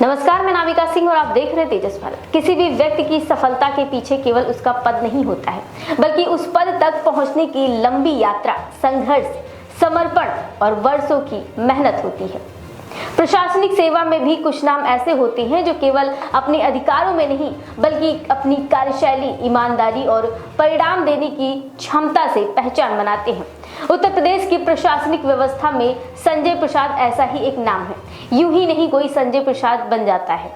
नमस्कार, मैं नामिका सिंह और आप देख रहे हैं तेजस भारत। किसी भी व्यक्ति की सफलता के पीछे केवल उसका पद नहीं होता है, बल्कि उस पद तक पहुंचने की लंबी यात्रा, संघर्ष, समर्पण और वर्षों की मेहनत होती है। प्रशासनिक सेवा में भी कुछ नाम ऐसे होते हैं जो केवल अपने अधिकारों में नहीं, बल्कि अपनी कार्यशैली, ईमानदारी और परिणाम देने की क्षमता से पहचान बनाते हैं। उत्तर प्रदेश की प्रशासनिक व्यवस्था में संजय प्रसाद ऐसा ही एक नाम है। यूं ही नहीं कोई संजय प्रसाद बन जाता है,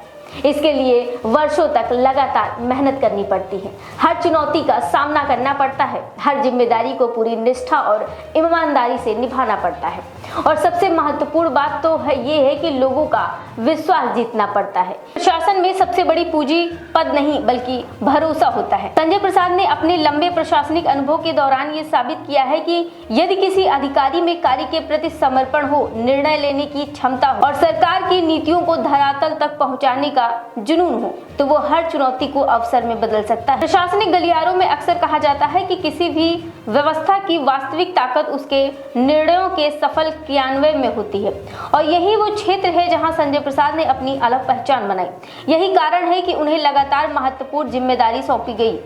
इसके लिए वर्षों तक लगातार मेहनत करनी पड़ती है। हर चुनौती का सामना करना पड़ता है, हर जिम्मेदारी को पूरी निष्ठा और ईमानदारी से निभाना पड़ता है और सबसे महत्वपूर्ण बात तो ये है कि लोगों का विश्वास जीतना पड़ता है। प्रशासन में सबसे बड़ी पूंजी पद नहीं बल्कि भरोसा होता है। संजय प्रसाद ने अपने लंबे प्रशासनिक अनुभव के दौरान ये साबित किया है कि यदि किसी अधिकारी में कार्य के प्रति समर्पण हो, निर्णय लेने की क्षमता हो और सरकार की नीतियों को धरातल तक पहुंचाने का जुनून हो, तो वो हर चुनौती को अवसर में बदल सकता है। प्रशासनिक गलियारों में अक्सर कहा जाता है कि किसी भी व्यवस्था की वास्तविक ताकत उसके निर्णयों के सफल क्रियान्वयन में होती है और यही वो क्षेत्र है जहां संजय प्रसाद ने अपनी अलग पहचान बनाई। यही कारण है कि उन्हें लगातार महत्वपूर्ण जिम्मेदारी सौंपी गई।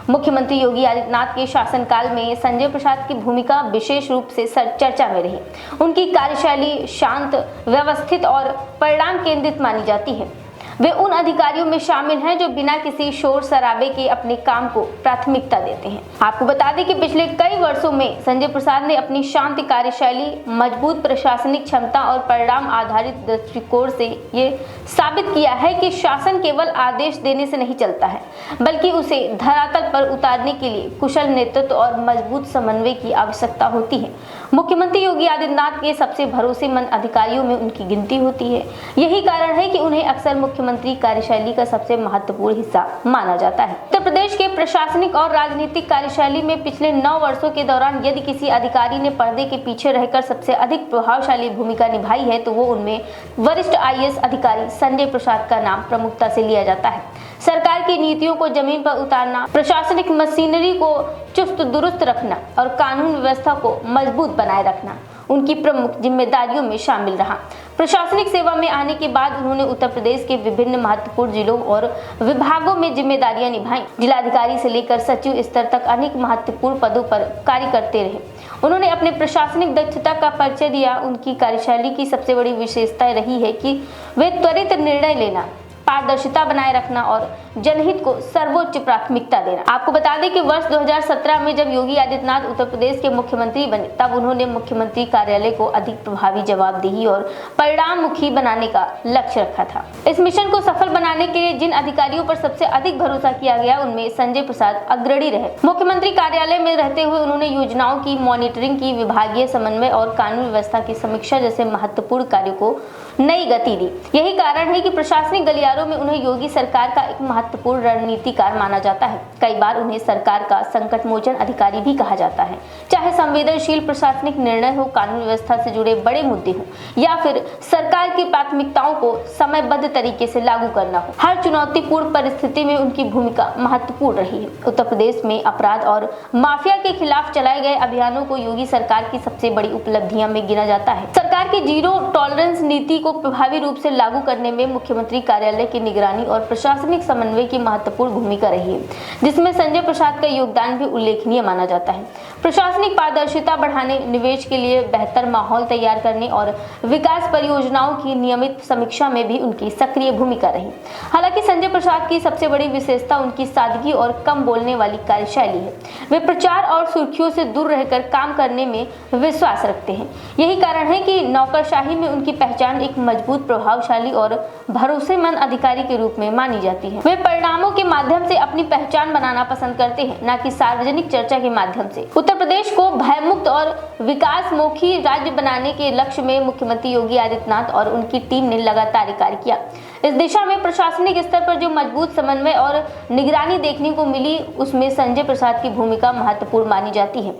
मुख्यमंत्री योगी आदित्यनाथ के शासनकाल में संजय प्रसाद की भूमिका विशेष रूप से चर्चा में रही। उनकी कार्यशैली शांत, व्यवस्थित और परिणाम केंद्रित मानी जाती है। वे उन अधिकारियों में शामिल हैं जो बिना किसी शोर शराबे के अपने काम को प्राथमिकता देते हैं। आपको बता दें कि पिछले कई वर्षों में संजय प्रसाद ने अपनी शांत कार्यशैली, मजबूत प्रशासनिक क्षमता और परिणाम आधारित दृष्टिकोण से ये साबित किया है कि शासन केवल आदेश देने से नहीं चलता है, बल्कि उसे धरातल पर उतारने के लिए कुशल नेतृत्व और मजबूत समन्वय की आवश्यकता होती है। मुख्यमंत्री योगी आदित्यनाथ के सबसे भरोसेमंद अधिकारियों में उनकी गिनती होती है। यही कारण है कि उन्हें अक्सर मुख्यमंत्री कार्यशैली का सबसे महत्वपूर्ण हिस्सा माना जाता है। उत्तर प्रदेश के प्रशासनिक और राजनीतिक कार्यशैली में पिछले 9 वर्षों के दौरान यदि किसी अधिकारी ने पर्दे के पीछे रहकर सबसे अधिक प्रभावशाली भूमिका निभाई है, तो वो उनमें वरिष्ठ IAS अधिकारी संजय प्रसाद का नाम प्रमुखता से लिया जाता है। सरकार की नीतियों को जमीन पर उतारना, प्रशासनिक मशीनरी को चुस्त दुरुस्त रखना और कानून व्यवस्था को मजबूत बनाए रखना उनकी प्रमुख जिम्मेदारियों में शामिल रहा। प्रशासनिक सेवा में आने के बाद उन्होंने उत्तर प्रदेश के विभिन्न महत्वपूर्ण जिलों और विभागों में जिम्मेदारियां निभाई। जिलाधिकारी से लेकर सचिव स्तर तक अनेक महत्वपूर्ण पदों पर कार्य करते रहे। उन्होंने अपने प्रशासनिक दक्षता का परिचय दिया। उनकी कार्यशैली की सबसे बड़ी विशेषता रही है कि वे त्वरित निर्णय लेना, पारदर्शिता बनाए रखना और जनहित को सर्वोच्च प्राथमिकता देना। आपको बता दें कि वर्ष 2017 में जब योगी आदित्यनाथ उत्तर प्रदेश के मुख्यमंत्री बने, तब उन्होंने मुख्यमंत्री कार्यालय को अधिक प्रभावी, जवाबदेही और परिणाममुखी बनाने का लक्ष्य रखा था। इस मिशन को सफल बनाने के लिए जिन अधिकारियों पर सबसे अधिक भरोसा किया गया, उनमें संजय प्रसाद अग्रणी रहे। मुख्यमंत्री कार्यालय में रहते हुए उन्होंने योजनाओं की मॉनिटरिंग की, विभागीय समन्वय और कानून व्यवस्था की समीक्षा जैसे महत्वपूर्ण कार्यों को नई गति दी। यही कारण है कि प्रशासनिक गलियारों में उन्हें योगी सरकार का एक महत्वपूर्ण रणनीतिकार माना जाता है। कई बार उन्हें सरकार का संकट मोचन अधिकारी भी कहा जाता है। चाहे संवेदनशील प्रशासनिक निर्णय हो, कानून व्यवस्था से जुड़े बड़े मुद्दे हो या फिर सरकार की प्राथमिकताओं को समयबद्ध तरीके से लागू करना हो, हर चुनौतीपूर्ण परिस्थिति में उनकी भूमिका महत्वपूर्ण रही है। उत्तर प्रदेश में अपराध और माफिया के खिलाफ चलाए गए अभियानों को योगी सरकार की सबसे बड़ी उपलब्धियां में गिना जाता है। सरकार की जीरो टॉलरेंस नीति को प्रभावी रूप से लागू करने में मुख्यमंत्री कार्यालय की निगरानी और प्रशासनिक समन्वय की महत्वपूर्ण भूमिका रही है, जिसमें संजय प्रसाद का योगदान भी उल्लेखनीय माना जाता है। प्रशासनिक पारदर्शिता बढ़ाने, निवेश के लिए बेहतर माहौल तैयार करने और विकास परियोजनाओं की नियमित समीक्षा में भी उनकी सक्रिय भूमिका रही। हालांकि संजय प्रसाद की सबसे बड़ी विशेषता उनकी सादगी और कम बोलने वाली कार्यशैली है। वे प्रचार और सुर्खियों से दूर रहकर काम करने में विश्वास रखते हैं। यही कारण है कि नौकरशाही में उनकी पहचान एक मजबूत, प्रभावशाली और भरोसेमंद अधिकारी के रूप में मानी जाती है। वे परिणामों के माध्यम से अपनी पहचान बनाना पसंद करते हैं, न कि सार्वजनिक चर्चा के माध्यम से। उत्तर प्रदेश को भयमुक्त और विकासमुखी राज्य बनाने के लक्ष्य में मुख्यमंत्री योगी आदित्यनाथ और उनकी टीम ने लगातार कार्य किया। इस दिशा में प्रशासनिक स्तर पर जो मजबूत समन्वय और निगरानी देखने को मिली, उसमें संजय प्रसाद की भूमिका महत्वपूर्ण मानी जाती है।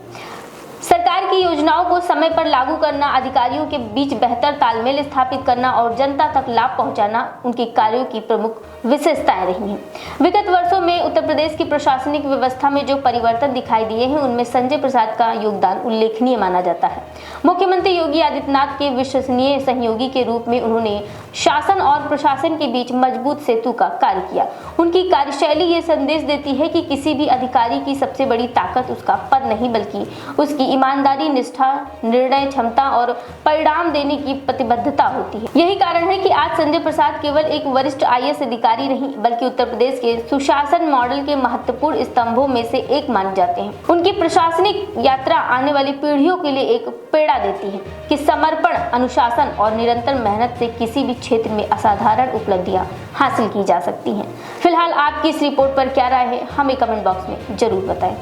सरकार सरकार की योजनाओं को समय पर लागू करना, अधिकारियों के बीच बेहतर तालमेल स्थापित करना और जनता तक लाभ पहुंचाना उनके कार्यों की प्रमुख विशेषताएं रही हैं। विगत वर्षों में उत्तर प्रदेश की प्रशासनिक व्यवस्था में जो परिवर्तन दिखाई दिए हैं, उनमें संजय प्रसाद का योगदान उल्लेखनीय माना जाता है। मुख्यमंत्री योगी आदित्यनाथ के विश्वसनीय सहयोगी के रूप में उन्होंने शासन और प्रशासन के बीच मजबूत सेतु का कार्य किया। उनकी कार्यशैली ये संदेश देती है कि किसी भी अधिकारी की सबसे बड़ी ताकत उसका पद नहीं, बल्कि उसकी ईमानदारी, निष्ठा, निर्णय क्षमता और परिणाम देने की प्रतिबद्धता होती है। यही कारण है कि आज संजय प्रसाद केवल एक वरिष्ठ IAS अधिकारी नहीं, बल्कि उत्तर प्रदेश के सुशासन मॉडल के महत्वपूर्ण स्तंभों में से एक माने जाते हैं। उनकी प्रशासनिक यात्रा आने वाली पीढ़ियों के लिए एक प्रेरणा देती है कि समर्पण, अनुशासन और निरंतर मेहनत से किसी भी क्षेत्र में असाधारण उपलब्धियां हासिल की जा सकती हैं। फिलहाल आपकी इस रिपोर्ट पर क्या राय है, हमें कमेंट बॉक्स में जरूर बताएं।